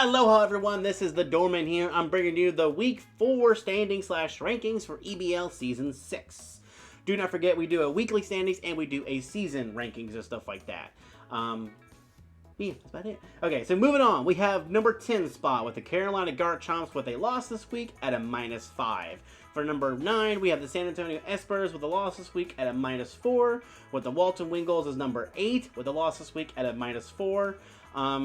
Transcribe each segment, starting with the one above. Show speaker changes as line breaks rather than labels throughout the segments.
Aloha everyone, this is the Doorman here. I'm bringing you the Week 4 standings / rankings for EBL Season 6. Do not forget we do a weekly standings and we do a season rankings and stuff like that. Yeah, that's about it. Okay, so moving on, we have number 10 spot with the Carolina Garchomps with a loss this week at a -5. For number 9, we have the San Antonio Espers with a loss this week at a -4. With the Walton Wingles as number 8 with a loss this week at a -4.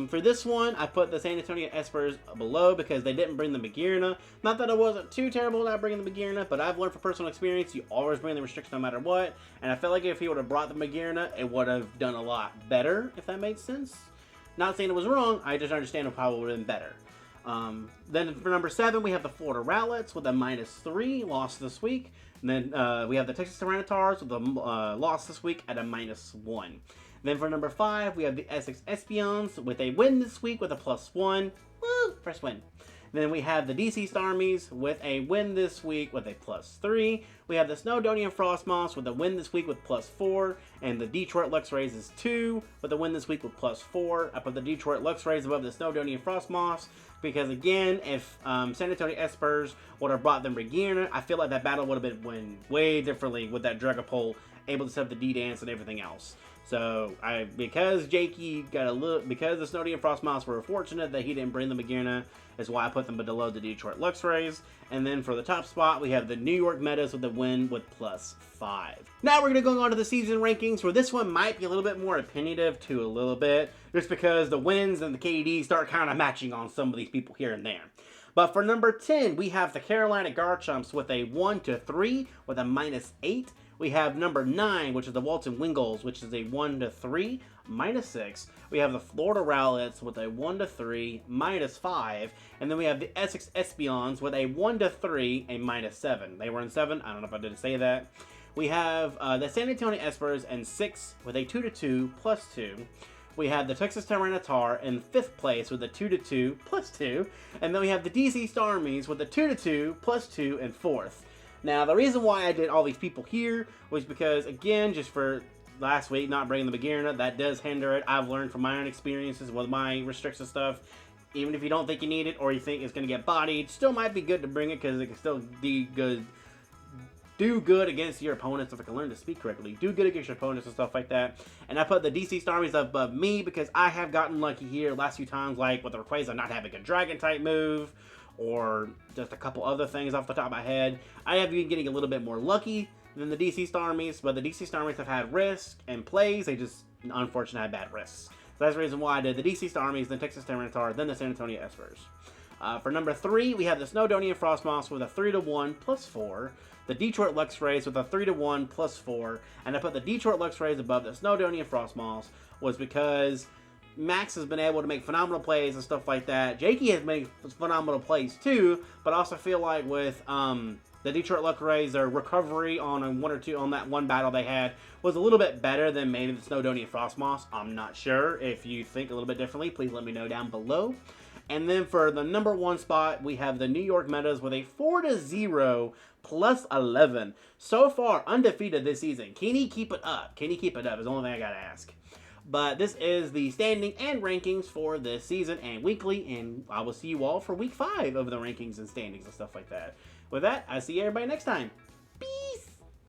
For this one, I put the San Antonio Espers below because they didn't bring the Magirna. Not that it wasn't too terrible not bringing the Magirna, but I've learned from personal experience, you always bring the restriction no matter what. And I felt like if he would have brought the Magirna, it would have done a lot better, if that made sense. Not saying it was wrong, I just understand how it would have been better. Then for number 7, we have the Florida Rowlets with a -3 loss this week. And then we have the Texas Tyrannotars with a loss this week at a -1. Then for number 5, we have the Essex Espions with a win this week with a +1. Woo! First win. Then we have the DC Starmies with a win this week with a +3. We have the Snowdonian Frostmoths with a win this week with +4. And the Detroit Luxrays is 2 with a win this week with +4. I put the Detroit Luxrays above the Snowdonian Frostmoths because, again, if San Antonio Espers would have brought them Regina, I feel like that battle would have been won way differently with that Dragapult able to set up the D-Dance and everything else. So, because Jakey got because the Snowdonian Frostmoths were fortunate that he didn't bring the Magirna, is why I put them below the Detroit Luxrays. And then for the top spot, we have the New York Meadows with the win with +5. Now we're going to go on to the season rankings, where this one might be a little bit more opinionative to a little bit, just because the wins and the KDs start kind of matching on some of these people here and there. But for number 10, we have the Carolina Garchomps with a 1-3 with a -8. We have number 9, which is the Walton Wingles, which is a 1-3, -6. We have the Florida Rowlets with a 1-3, -5. And then we have the Essex Espions with a 1-3, a -7. They were in 7. I don't know if I did say that. We have the San Antonio Espers in 6 with a 2-2, +2. We have the Texas Tyranitar in 5th place with a 2-2, +2. And then we have the DC Starmies with a 2-2, +2 in 4th. Now, the reason why I did all these people here was because, again, just for last week not bringing the Magirna, that does hinder it. I've learned from my own experiences with my restricted stuff. Even if you don't think you need it or you think it's going to get bodied, still might be good to bring it because it can still do good against your opponents, if I can learn to speak correctly. Do good against your opponents and stuff like that. And I put the DC Starmies above me because I have gotten lucky here last few times, like with the Rayquaza not having a Dragon-type move, or just a couple other things off the top of my head. I have been getting a little bit more lucky than the DC Starmies, but the DC Starmies have had risk and plays. They just, unfortunately, had bad risks. So that's the reason why I did the DC Starmies, then Texas Tyranitar, then the San Antonio Espers. For number 3, we have the Snowdonian Frostmoths with a 3-1, +4. The Detroit Luxrays with a 3-1, +4. And I put the Detroit Luxrays above the Snowdonian Frostmoths was because Max has been able to make phenomenal plays and stuff like that. Jakey has made phenomenal plays too, but I also feel like with the Detroit Luxrays, their recovery on that one battle they had was a little bit better than maybe the Snowdonian Frostmoths. I'm not sure. If you think a little bit differently, please let me know down below. And then for the number 1 spot, we have the New York Meadows with a 4-0 +11. So far, undefeated this season. Can he keep it up? Can he keep it up is the only thing I gotta ask. But this is the standing and rankings for this season and weekly, and I will see you all for week 5 of the rankings and standings and stuff like that. With that, I see everybody next time. Peace!